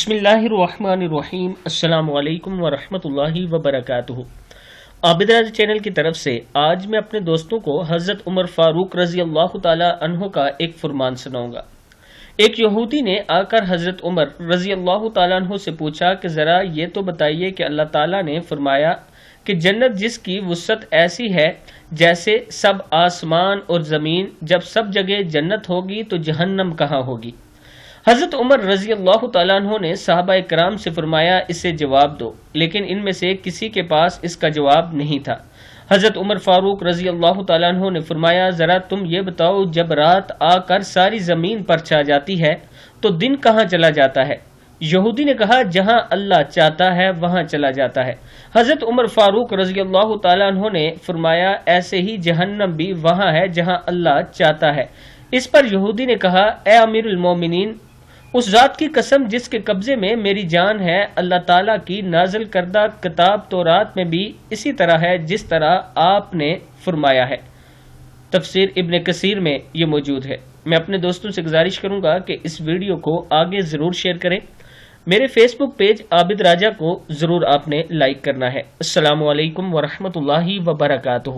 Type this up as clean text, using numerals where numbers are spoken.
بسم اللہ الرحمن الرحیم۔ السلام علیکم ورحمۃ اللہ وبرکاتہ۔ عابد راج چینل کی طرف سے آج میں اپنے دوستوں کو حضرت عمر فاروق رضی اللہ تعالی عنہ کا ایک فرمان سناؤں گا۔ ایک یہودی نے آ کر حضرت عمر رضی اللہ تعالی عنہ سے پوچھا کہ ذرا یہ تو بتائیے کہ اللہ تعالیٰ نے فرمایا کہ جنت جس کی وسعت ایسی ہے جیسے سب آسمان اور زمین، جب سب جگہ جنت ہوگی تو جہنم کہاں ہوگی؟ حضرت عمر رضی اللہ تعالیٰ عنہ نے صحابہ کرام سے فرمایا اسے جواب دو، لیکن ان میں سے کسی کے پاس اس کا جواب نہیں تھا۔ حضرت عمر فاروق رضی اللہ تعالیٰ عنہ نے فرمایا ذرا تم یہ بتاؤ جب رات آ کر ساری زمین پر چھا جاتی ہے تو دن کہاں چلا جاتا ہے؟ یہودی نے کہا جہاں اللہ چاہتا ہے وہاں چلا جاتا ہے۔ حضرت عمر فاروق رضی اللہ تعالیٰ عنہ نے فرمایا ایسے ہی جہنم بھی وہاں ہے جہاں اللہ چاہتا ہے۔ اس پر یہودی نے کہا اے امیر المومنین، اس ذات کی قسم جس کے قبضے میں میری جان ہے، اللہ تعالیٰ کی نازل کردہ کتاب تورات میں بھی اسی طرح ہے جس طرح آپ نے فرمایا ہے۔ تفسیر ابن کثیر میں یہ موجود ہے۔ میں اپنے دوستوں سے گزارش کروں گا کہ اس ویڈیو کو آگے ضرور شیئر کریں۔ میرے فیس بک پیج عابد راجہ کو ضرور آپ نے لائک کرنا ہے۔ السلام علیکم ورحمۃ اللہ وبرکاتہ۔